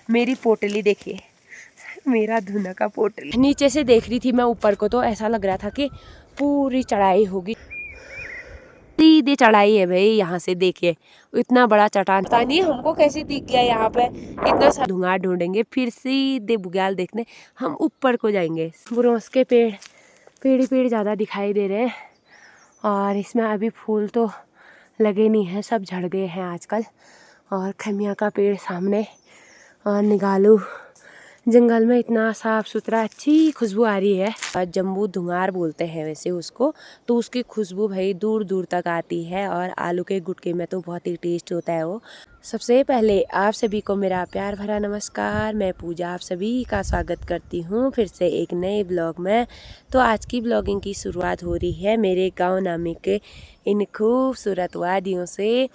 मेरी पोटली देखिए, मेरा धुना का पोटली। नीचे से देख रही थी मैं ऊपर को, तो ऐसा लग रहा था कि पूरी चढ़ाई होगी, सीधी चढ़ाई है भाई। यहाँ से देखिए इतना बड़ा चट्टान, पता नहीं हमको कैसे दिख गया यहाँ पे। इतना सा धुआं ढूंढेंगे, फिर सीधे बुग्याल देखने हम ऊपर को जाएंगे। बुरोंस के पेड़ ही पेड़ ज़्यादा दिखाई दे रहे हैं, और इसमें अभी फूल तो लगे नहीं हैं, सब झड़ गए हैं आजकल। और खमिया का पेड़ सामने, और निगालू जंगल में इतना साफ सुथरा, अच्छी खुशबू आ रही है। जम्बू धुंगार बोलते हैं वैसे उसको, तो उसकी खुशबू भाई दूर दूर तक आती है। और आलू के गुटके में तो बहुत ही टेस्ट होता है वो। सबसे पहले आप सभी को मेरा प्यार भरा नमस्कार। मैं पूजा आप सभी का स्वागत करती हूँ फिर से एक नए ब्लॉग में। तो आज की ब्लॉगिंग की शुरुआत हो रही है मेरे गाँव नामी के इन खूबसूरत वादियों से।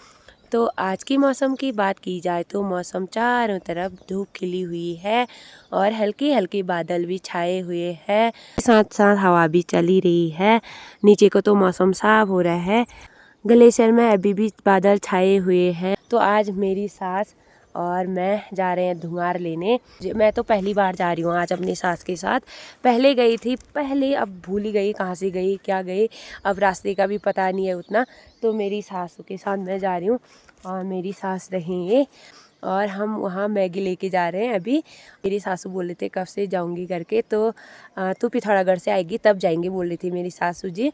तो आज की मौसम की बात की जाए तो मौसम चारों तरफ धूप खिली हुई है, और हल्की हल्की बादल भी छाए हुए हैं, साथ साथ हवा भी चली रही है। नीचे को तो मौसम साफ हो रहा है, ग्लेशियर में अभी भी बादल छाए हुए हैं। तो आज मेरी सास और मैं जा रहे हैं धुंगार लेने। मैं तो पहली बार जा रही हूँ आज अपनी सास के साथ। पहले गई थी, पहले अब भूल ही गई कहाँ से गई क्या गई, अब रास्ते का भी पता नहीं है उतना। तो मेरी सासू के साथ मैं जा रही हूँ, और मेरी सास रहेंगे, और हम वहाँ मैगी लेके जा रहे हैं अभी। मेरी सासू बोल रहे थे कब से जाऊँगी करके, तो तू पिथौरागढ़ से आएगी तब जाएंगे बोल रही थी मेरी सासू जी।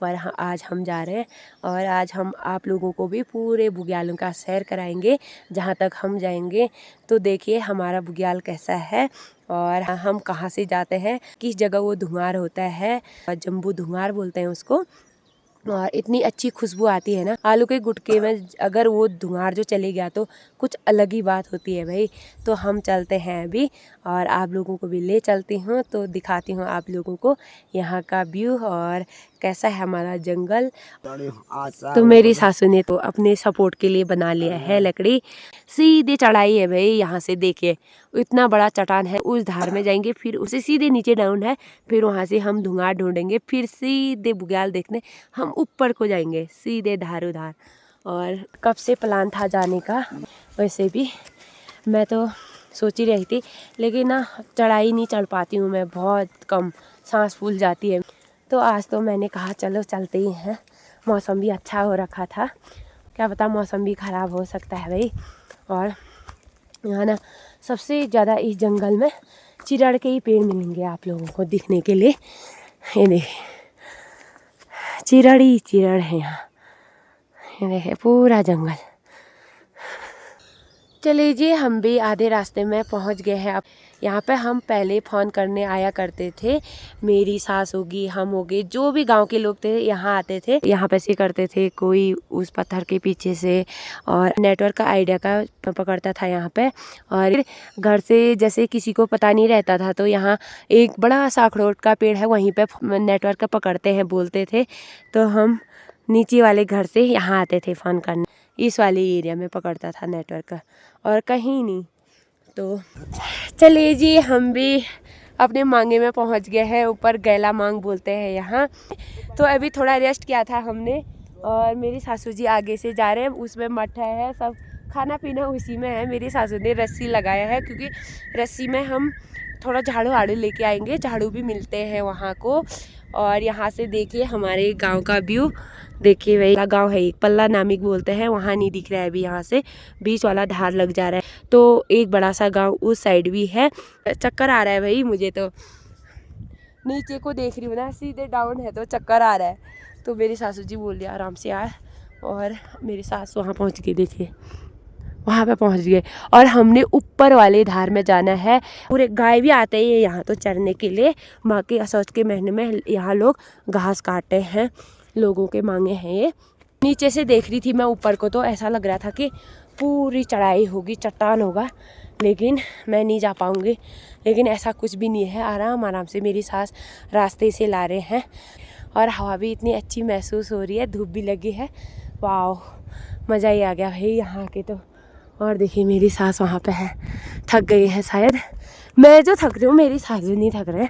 पर हाँ, आज हम जा रहे हैं, और आज हम आप लोगों को भी पूरे बुग्यालों का सैर कराएंगे जहाँ तक हम जाएंगे। तो देखिए हमारा बुग्याल कैसा है, और हम कहाँ से जाते हैं, किस जगह वो धुंगार होता है, जम्बू धुंगार बोलते हैं उसको। और इतनी अच्छी खुशबू आती है ना आलू के गुटके में, अगर वो धुंगार जो चले गया तो कुछ अलग ही बात होती है भाई। तो हम चलते हैं अभी, और आप लोगों को भी ले चलती हूँ, तो दिखाती हूँ आप लोगों को यहाँ का व्यू और कैसा है हमारा जंगल। तो मेरी सासू ने तो अपने सपोर्ट के लिए बना लिया है लकड़ी। सीधी चढ़ाई है भाई, यहाँ से देखिए इतना बड़ा चट्टान है, उस धार में जाएंगे, फिर उसे सीधे नीचे डाउन है, फिर वहाँ से हम धुंगार ढूंढेंगे, फिर सीधे बुग्याल देखने हम ऊपर को जाएंगे, सीधे धार उधार। और कब से प्लान था जाने का, वैसे भी मैं तो सोच ही रही थी, लेकिन ना चढ़ाई नहीं चढ़ पाती हूँ मैं, बहुत कम, सांस फूल जाती है। तो आज तो मैंने कहा चलो चलते ही हैं। मौसम भी अच्छा हो रखा था, क्या पता मौसम भी ख़राब हो सकता है भाई। और यहाँ ना सबसे ज़्यादा इस जंगल में चिरड़ के ही पेड़ मिलेंगे आप लोगों को दिखने के लिए। ये देखिए चिरड़ ही चिरड़ है यहाँ, ये देखिए पूरा जंगल। चलिए जी, हम भी आधे रास्ते में पहुंच गए हैं। अब यहाँ पे हम पहले फ़ोन करने आया करते थे, मेरी सास होगी, हम हो गए, जो भी गांव के लोग थे यहाँ आते थे, यहाँ पे से करते थे, कोई उस पत्थर के पीछे से, और नेटवर्क का आइडिया का पकड़ता था यहाँ पे। और घर से जैसे किसी को पता नहीं रहता था, तो यहाँ एक बड़ा सा अखरोट का पेड़ है, वहीं पर नेटवर्क का पकड़ते हैं बोलते थे, तो हम नीचे वाले घर से यहाँ आते थे फ़ोन करने, इस वाले एरिया में पकड़ता था नेटवर्क का, और कहीं नहीं। तो चलिए जी, हम भी अपने मांगे में पहुंच गए हैं, ऊपर गैला मांग बोलते हैं यहाँ। तो अभी थोड़ा रेस्ट किया था हमने, और मेरी सासू जी आगे से जा रहे हैं, उसमें मठ है, सब खाना पीना उसी में है। मेरी सासू ने रस्सी लगाया है, क्योंकि रस्सी में हम थोड़ा झाड़ू आड़ू लेके आएंगे, झाड़ू भी मिलते हैं वहाँ को। और यहाँ से देखिए हमारे गांव का व्यू, देखिए वही गांव है, एक पल्ला नामिक बोलते हैं, वहाँ नहीं दिख रहा है अभी, यहाँ से बीच वाला धार लग जा रहा है। तो एक बड़ा सा गांव उस साइड भी है। चक्कर आ रहा है भाई मुझे, तो नीचे को देख रही हूँ ना, सीधे डाउन है तो चक्कर आ रहा है। तो मेरी सासू जी बोल रही आराम से यार, और मेरी सास वहाँ पहुँच गई, देखिए वहाँ पे पहुँच गए। और हमने ऊपर वाले धार में जाना है, पूरे गाय भी आते हैं यहाँ तो चरने के लिए। माँ के असौच के महीने में यहाँ लोग घास काटते हैं, लोगों के मांगे हैं ये। नीचे से देख रही थी मैं ऊपर को, तो ऐसा लग रहा था कि पूरी चढ़ाई होगी, चट्टान होगा, लेकिन मैं नहीं जा पाऊँगी। लेकिन ऐसा कुछ भी नहीं है, आराम आराम से मेरी सास रास्ते से ला रहे हैं, और हवा भी इतनी अच्छी महसूस हो रही है, धूप भी लगी है, वाह मज़ा ही आ गया भाई यहाँ के तो। और देखिए मेरी सास वहाँ पे है, थक गई है शायद, मैं जो थक रही हूँ, मेरी सास भी नहीं थक रहे।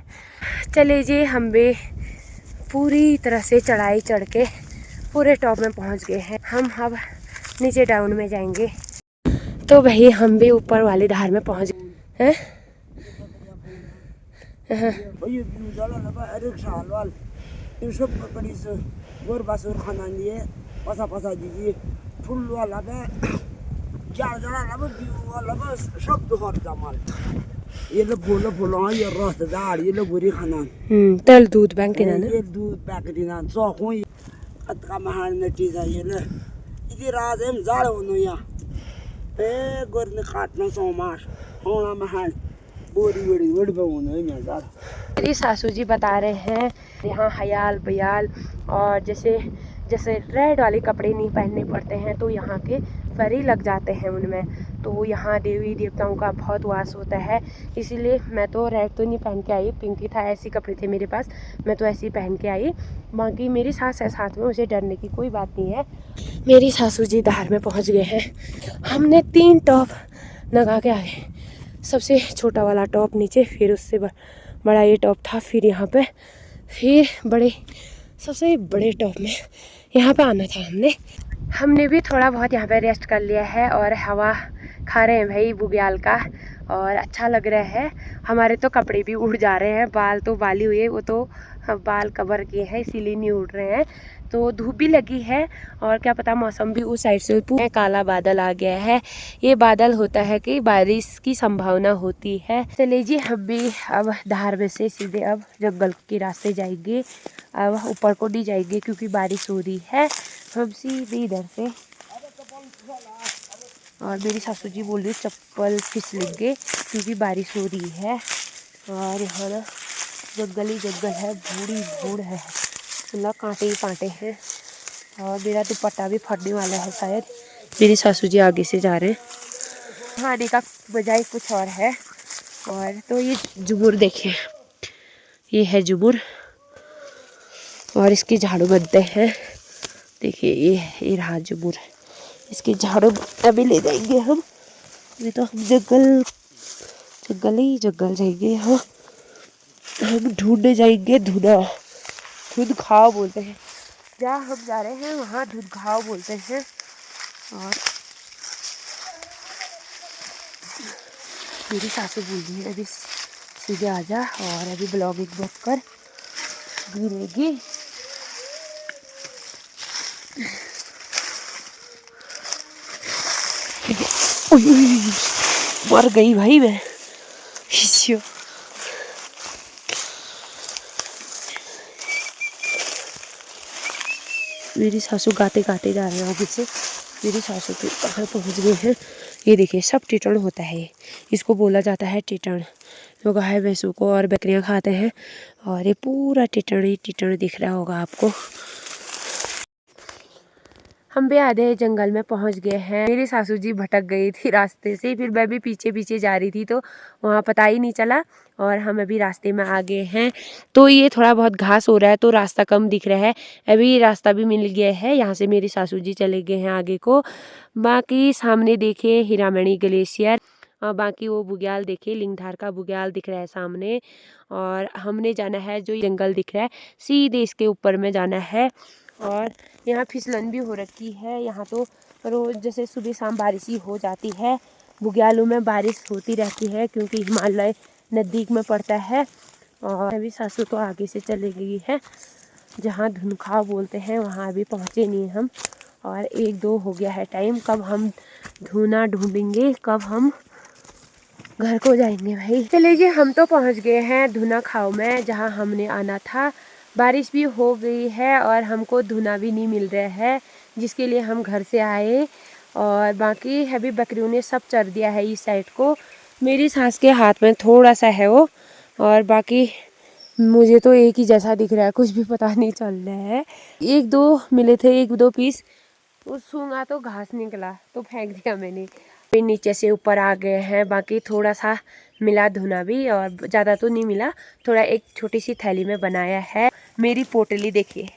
चलिए जी, हम भी पूरी तरह से चढ़ाई चढ़ के पूरे टॉप में पहुँच गए हैं। हम अब नीचे डाउन में जाएंगे। तो भाई हम भी ऊपर वाली धार में पहुंच गए हैं। ये लोग बोलो बोलो ये रास्तेदार ये लोग बुरी खाना तल दूध बैंक देना ना ये दूध पैकेट देना सौ कोई अतका महान नतीजा ये ले इधर रात हम जाड़े होनो या गोर ने काटना सौ मास होना महान बोरी बड़ी बड़ी होनो है जाड़। मेरी सासू जी बता रहे हैं यहाँ हयाल बयाल और जैसे जैसे रेड वाले कपड़े नहीं पहनने पड़ते हैं तो यहाँ के फरी लग जाते हैं उनमें, तो यहाँ देवी देवताओं का बहुत वास होता है। इसीलिए मैं तो रेड तो नहीं पहन के आई, पिंक ही था, ऐसे कपड़े थे मेरे पास, मैं तो ऐसे ही पहन के आई। बाकी मेरी सास है साथ में, मुझे डरने की कोई बात नहीं है। मेरी सासू जी धार में पहुँच गए हैं। हमने 3 टॉप लगा के आए, सबसे छोटा वाला टॉप नीचे, फिर उससे बड़ा ये टॉप था, फिर यहाँ पे फिर बड़े सबसे बड़े टॉप में यहाँ पे आना था हमने भी थोड़ा बहुत यहाँ पे रेस्ट कर लिया है और हवा खा रहे हैं भाई बुग्याल का, और अच्छा लग रहा है। हमारे तो कपड़े भी उड़ जा रहे हैं, बाल तो बाली हुई है, वो तो बाल कवर किए हैं इसीलिए नहीं उड़ रहे हैं। तो धूप भी लगी है और क्या पता मौसम भी उस साइड से पूरा काला बादल आ गया है। ये बादल होता है कि बारिश की संभावना होती है। चलिए जी हम भी अब धार में से सीधे अब जंगल के रास्ते जाएंगे, अब ऊपर को नहीं जाएंगे क्योंकि बारिश हो रही है। हम सीधे इधर से, और मेरी सासू जी बोल रही चप्पल फिसलेंगे क्योंकि बारिश हो रही है। और यहाँ ना जंगल ही जंगल है, बूढ़ी बूढ़ है, मतलब कांटे ही कांटे हैं, और मेरा दुपट्टा भी फटने वाला है शायद। मेरी सासू जी आगे से जा रहे हैं, आने का बजाय कुछ और है। और तो ये जुबुर देखिए, ये है जुबुर और इसके झाड़ू बनते हैं। देखिए ये रहा जुबुर, इसके झाड़ू अभी ले जाएंगे हम। ये तो हम जंगल ही जंगल जाएंगे, हम ढूंढने जाएंगे धुना, धुंध खाओ बोलते हैं जहाँ हम जा रहे हैं, वहाँ धुंध खाओ बोलते हैं। और मेरी सासू बोल रही है अभी सीधे आ जा, और अभी ब्लॉगिंग मत कर, गिरेगी। मर गई भाई मैं। मेरी सासू गाते गाते जा रहे हैं आगे से। मेरी सासू के कहाँ पहुँच गए हैं। ये देखिए सब टिटण होता है, इसको बोला जाता है टिटण। जो गाय भैंसों को और बकरियां खाते हैं, और ये पूरा टिटण ही टिटण दिख रहा होगा आपको। हम भी आधे जंगल में पहुंच गए हैं। मेरी सासू जी भटक गई थी रास्ते से, फिर मैं भी पीछे पीछे जा रही थी तो वहाँ पता ही नहीं चला, और हम अभी रास्ते में आ गए हैं। तो ये थोड़ा बहुत घास हो रहा है तो रास्ता कम दिख रहा है, अभी रास्ता भी मिल गया है। यहाँ से मेरी सासू जी चले गए हैं आगे को। बाकी सामने देखे हीरामणि ग्लेशियर, और बाकी वो बुग्याल देखे, लिंगधार का बुग्याल दिख रहा है सामने। और हमने जाना है जो जंगल दिख रहा है सीधे इसके ऊपर में जाना है। और यहाँ फिसलन भी हो रखी है, यहाँ तो रोज़ जैसे सुबह शाम बारिश ही हो जाती है। बुग्यालों में बारिश होती रहती है क्योंकि हिमालय नज़दीक में पड़ता है। और अभी सासू तो आगे से चली गई है, जहाँ धुनखाव बोलते हैं वहाँ अभी पहुँचे नहीं हम, और 1-2 हो गया है टाइम। कब हम धुना ढूंढेंगे, कब हम घर को जाएंगे भाई। चलिए जी हम तो पहुँच गए हैं धुना खाव में, जहाँ हमने आना था। बारिश भी हो गई है और हमको धुना भी नहीं मिल रहा है, जिसके लिए हम घर से आए। और बाकी अभी बकरियों ने सब चर दिया है इस साइड को। मेरी सास के हाथ में थोड़ा सा है वो, और बाकी मुझे तो एक ही जैसा दिख रहा है, कुछ भी पता नहीं चल रहा है। 1-2 मिले थे, 1-2 पीस, वो सूंघा तो घास निकला तो फेंक दिया मैंने। फिर नीचे से ऊपर आ गए हैं। बाकी थोड़ा सा मिला धुना भी, और ज़्यादा तो नहीं मिला, थोड़ा एक छोटी सी थैली में बनाया है। मेरी पोटली देखिए,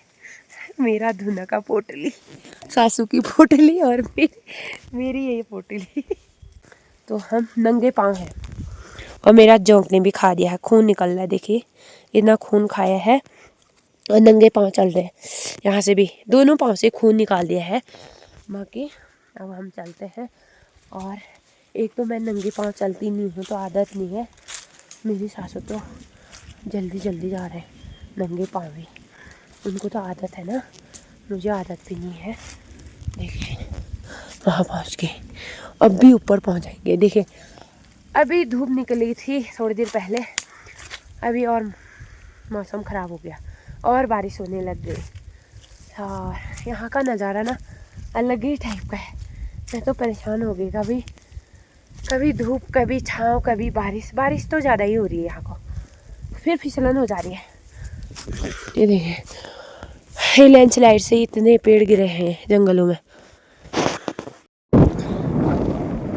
मेरा धुना का पोटली, सासू की पोटली और मेरी ये पोटली। तो हम नंगे पाँव हैं, और मेरा जोंक ने भी खा दिया है, खून निकल रहा है देखिए, इतना खून खाया है, और नंगे पाँव चल रहे हैं। यहाँ से भी दोनों पाँव से खून निकाल दिया है। बाकी अब हम चलते हैं, और एक तो मैं नंगे पाँव चलती नहीं हूँ तो आदत नहीं है। मेरी सासू तो जल्दी जल्दी जा रहे हैं नंगे पाँव ही, उनको तो आदत है ना, मुझे आदत भी नहीं है। देखिए वहाँ पहुँच गए, अब भी ऊपर पहुँच जाएंगे। देखिए अभी धूप निकली थी थोड़ी देर पहले, अभी और मौसम ख़राब हो गया और बारिश होने लग गई। और यहाँ का नज़ारा ना अलग ही टाइप का है। मैं तो परेशान हो गई, कभी कभी धूप कभी छाँव कभी बारिश। बारिश तो ज़्यादा ही हो रही है यहाँ को, फिर फिसलन हो जा रही है। ये देखिए लैंडस्लाइड से इतने पेड़ गिरे हैं जंगलों में।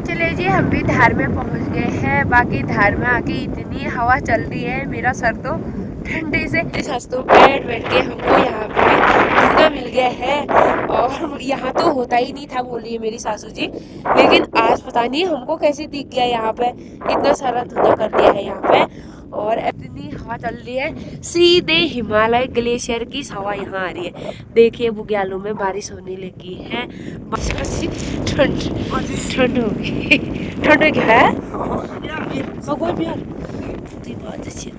चले जी हम भी धार में पहुंच गए हैं। बाकी धार में आके इतनी हवा चल रही है, मेरा सर तो ठंडे से सस्तों बैठ बैठ के हमको यहाँ पे धुआं मिल गया है। और यहाँ तो होता ही नहीं था बोल रही है मेरी सासू जी, लेकिन आज पता नहीं हमको कैसे दिख गया यहाँ पे, इतना सारा धुआं कर दिया है यहाँ पे। और इतनी हवा चल रही है, सीधे हिमालय ग्लेशियर की हवा यहाँ आ रही है। देखिए बुग्यालों में बारिश होने लगी है, ठंड ठंड हो गई। ठंड हो गया है बहुत अच्छी,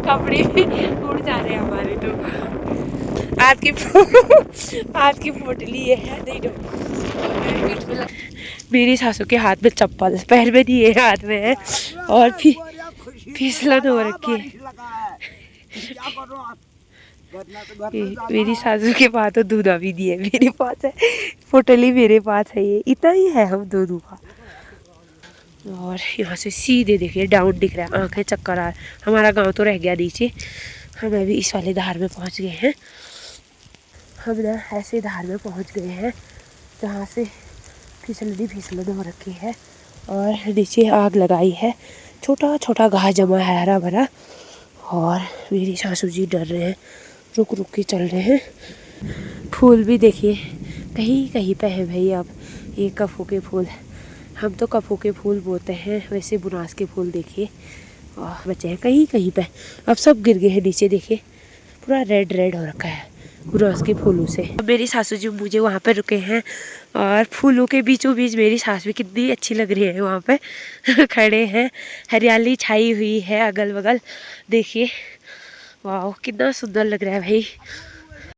कपड़े भी उड़ जा रहे हैं हमारे तो। आज की पोटली ये है, देखो मेरी सासू के हाथ में चप्पल, पैर में नहीं है हाथ में है, और फिसलन हो रखी है। मेरी सासू के पास तो दूधा भी नहीं है, मेरे पास है पोटली, मेरे पास है, ये इतना ही है हम दोनों का। और यहाँ से सीधे देखिए डाउन दिख रहा है, आंखें चक्कर आ। हमारा गांव तो रह गया नीचे, हम अभी इस वाले धार में पहुँच गए हैं। हम ना ऐसे धार में पहुँच गए हैं जहाँ से फिसलन हो रखी है और नीचे आग लगाई है, छोटा छोटा घास जमा है हरा भरा। और मेरी सासू जी डर रहे हैं, रुक रुक के चल रहे हैं। फूल भी देखिए कहीं कहीं पे है भाई। अब ये कफू के फूल, हम तो कफू के फूल बोते हैं, वैसे बुनास के फूल देखिए बचे हैं कहीं कहीं पे। अब सब गिर गए हैं नीचे, देखिए पूरा रेड रेड हो रखा है बुनास के फूलों से। मेरी सासू जी मुझे वहाँ पे रुके हैं और फूलों के बीचों बीच मेरी सास भी कितनी अच्छी लग रही है वहाँ पे खड़े हैं। हरियाली छाई हुई है अगल बगल, देखिए वाह कितना सुंदर लग रहा है भाई।